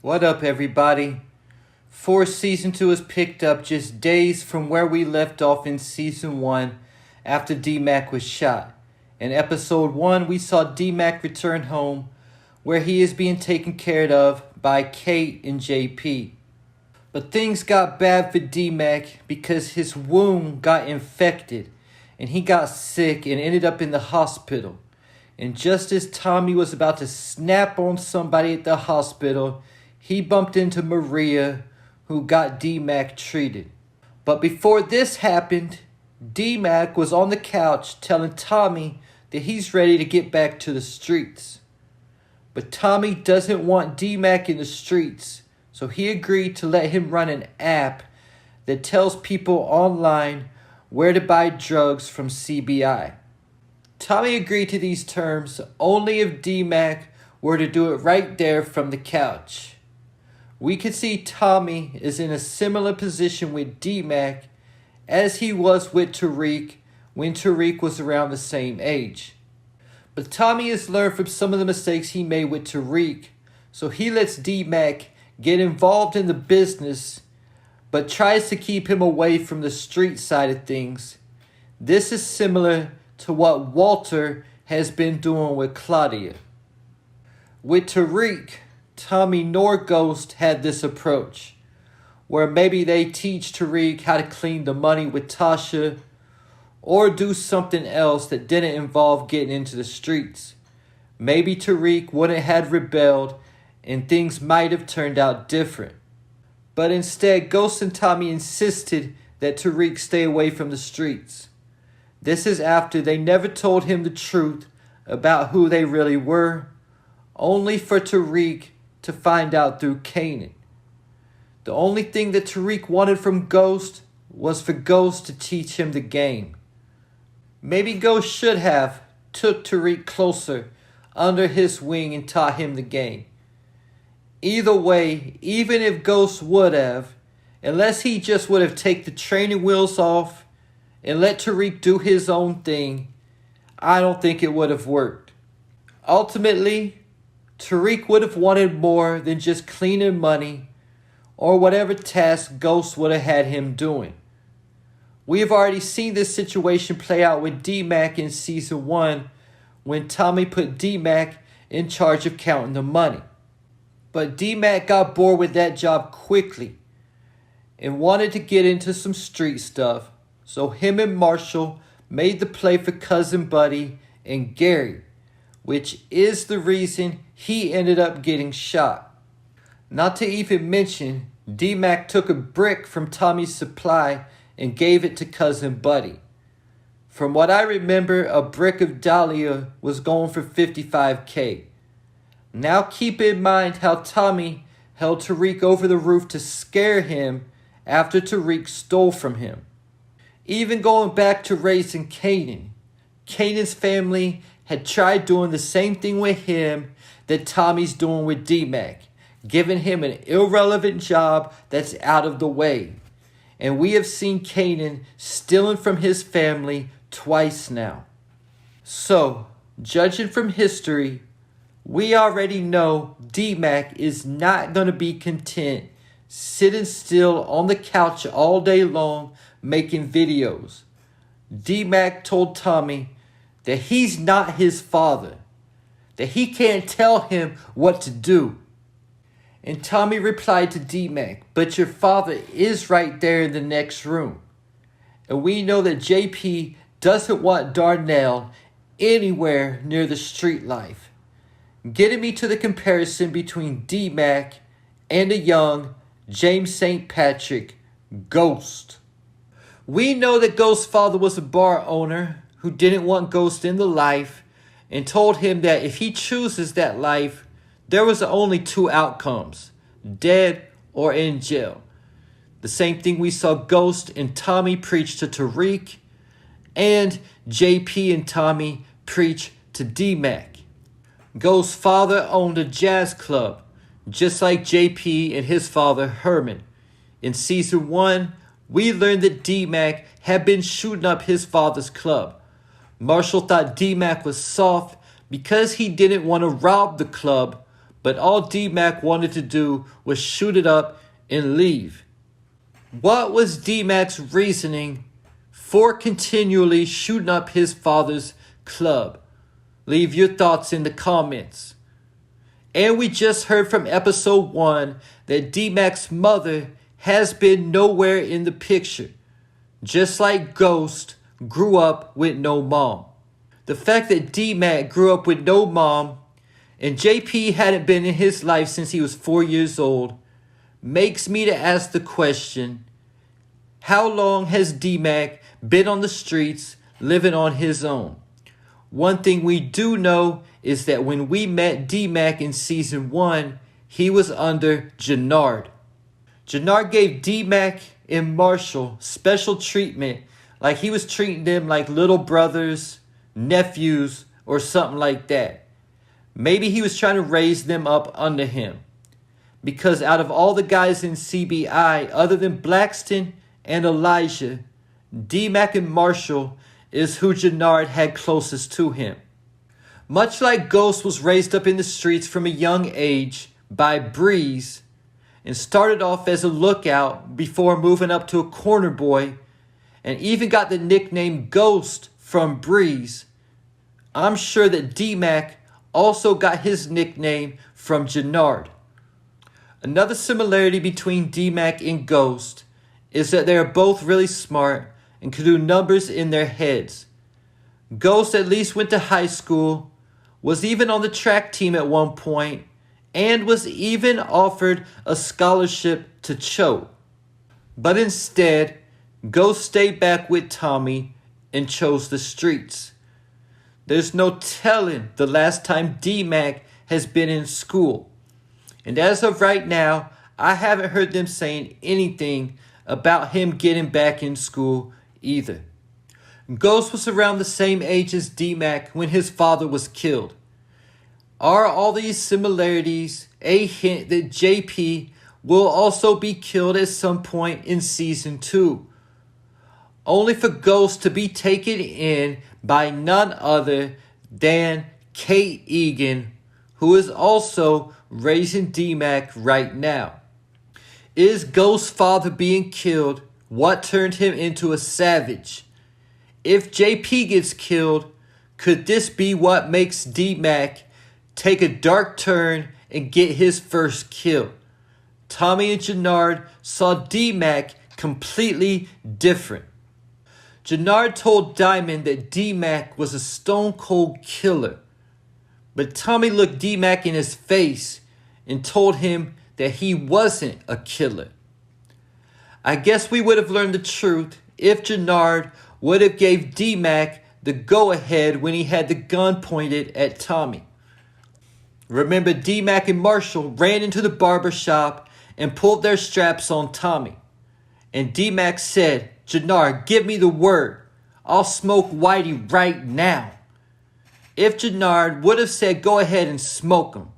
What up, everybody? Season 2 is picked up just days from where we left off in Season 1 after DMACC was shot. In Episode 1, we saw DMACC return home where he is being taken care of by Kate and JP. But things got bad for DMACC because his wound got infected and he got sick and ended up in the hospital. And just as Tommy was about to snap on somebody at the hospital, he bumped into Maria, who got DMACC treated. But before this happened, DMACC was on the couch telling Tommy that he's ready to get back to the streets. But Tommy doesn't want DMACC in the streets, so he agreed to let him run an app that tells people online where to buy drugs from CBI. Tommy agreed to these terms only if DMACC were to do it right there from the couch. We could see Tommy is in a similar position with DMACC as he was with Tariq when Tariq was around the same age. But Tommy has learned from some of the mistakes he made with Tariq, so he lets DMACC get involved in the business but tries to keep him away from the street side of things. This is similar to what Walter has been doing with Claudia. With Tariq, Tommy nor Ghost had this approach, where maybe they teach Tariq how to clean the money with Tasha or do something else that didn't involve getting into the streets. Maybe Tariq wouldn't have rebelled and things might have turned out different. But instead, Ghost and Tommy insisted that Tariq stay away from the streets. This is after they never told him the truth about who they really were, only for Tariq to find out through Kanan. The only thing that Tariq wanted from Ghost was for Ghost to teach him the game. Maybe Ghost should have took Tariq closer under his wing and taught him the game. Either way, even if Ghost would have, unless he just would have taken the training wheels off and let Tariq do his own thing, I don't think it would have worked. Ultimately, Tariq would have wanted more than just cleaning money or whatever task Ghost would have had him doing. We have already seen this situation play out with DMACC in Season 1 when Tommy put DMACC in charge of counting the money. But DMACC got bored with that job quickly and wanted to get into some street stuff, so him and Marshall made the play for Cousin Buddy and Gary, which is the reason he ended up getting shot. Not to even mention, DMACC took a brick from Tommy's supply and gave it to Cousin Buddy. From what I remember, a brick of Dahlia was going for $55K. Now keep in mind how Tommy held Tariq over the roof to scare him after Tariq stole from him. Even going back to raising Kanan, Kanan's family had tried doing the same thing with him that Tommy's doing with DMACC, giving him an irrelevant job that's out of the way. And we have seen Kanan stealing from his family twice now. So, judging from history, we already know DMACC is not going to be content sitting still on the couch all day long making videos. DMACC told Tommy that he's not his father, that he can't tell him what to do. And Tommy replied to DMACC, but your father is right there in the next room. And we know that JP doesn't want Darnell anywhere near the street life. Getting me to the comparison between DMACC and a young James St. Patrick, Ghost. We know that Ghost's father was a bar owner who didn't want Ghost in the life and told him that if he chooses that life, there was only two outcomes, dead or in jail. The same thing we saw Ghost and Tommy preach to Tariq, and JP and Tommy preach to DMACC. Ghost's father owned a jazz club, just like JP and his father Herman. In Season 1, we learned that DMACC had been shooting up his father's club. Marshall thought DMACC was soft because he didn't want to rob the club, but all DMACC wanted to do was shoot it up and leave. What was DMACC's reasoning for continually shooting up his father's club? Leave your thoughts in the comments. And we just heard from episode 1 that DMACC's mother has been nowhere in the picture, just like Ghost grew up with no mom. The fact that DMACC grew up with no mom and JP hadn't been in his life since he was 4 years old makes me to ask the question, how long has DMACC been on the streets living on his own? One thing we do know is that when we met DMACC in season 1, he was under Jannard. Jannard gave DMACC and Marshall special treatment, like he was treating them like little brothers, nephews, or something like that. Maybe he was trying to raise them up under him. Because out of all the guys in CBI, other than Blackston and Elijah, DMACC and Marshall is who Jannard had closest to him. Much like Ghost was raised up in the streets from a young age by Breeze and started off as a lookout before moving up to a corner boy and even got the nickname Ghost from Breeze, I'm sure that DMACC also got his nickname from Jannard. Another similarity between DMACC and Ghost is that they are both really smart and can do numbers in their heads. Ghost at least went to high school, was even on the track team at one point, and was even offered a scholarship to Cho. But instead, Ghost stayed back with Tommy and chose the streets. There's no telling the last time DMACC has been in school. And as of right now, I haven't heard them saying anything about him getting back in school either. Ghost was around the same age as DMACC when his father was killed. Are all these similarities a hint that JP will also be killed at some point in season 2? Only for Ghost to be taken in by none other than Kate Egan, who is also raising DMACC right now. Is Ghost's father being killed what turned him into a savage? If JP gets killed, could this be what makes DMACC take a dark turn and get his first kill? Tommy and Jannard saw DMACC completely different. Jannard told Diamond that DMACC was a stone cold killer, but Tommy looked DMACC in his face and told him that he wasn't a killer. I guess we would have learned the truth if Jannard would have gave DMACC the go-ahead when he had the gun pointed at Tommy. Remember, DMACC and Marshall ran into the barber shop and pulled their straps on Tommy. And DMACC said, "Jannard, give me the word. I'll smoke Whitey right now." If Jannard would have said go ahead and smoke him,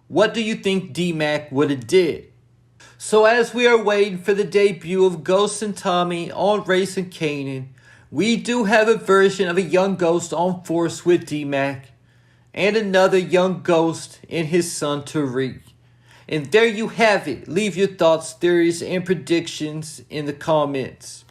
what do you think DMACC would have did? So as we are waiting for the debut of Ghost and Tommy on Racing Kanan, we do have a version of a young Ghost on Force with DMACC and another young Ghost and his son Tariq. And there you have it. Leave your thoughts, theories, and predictions in the comments.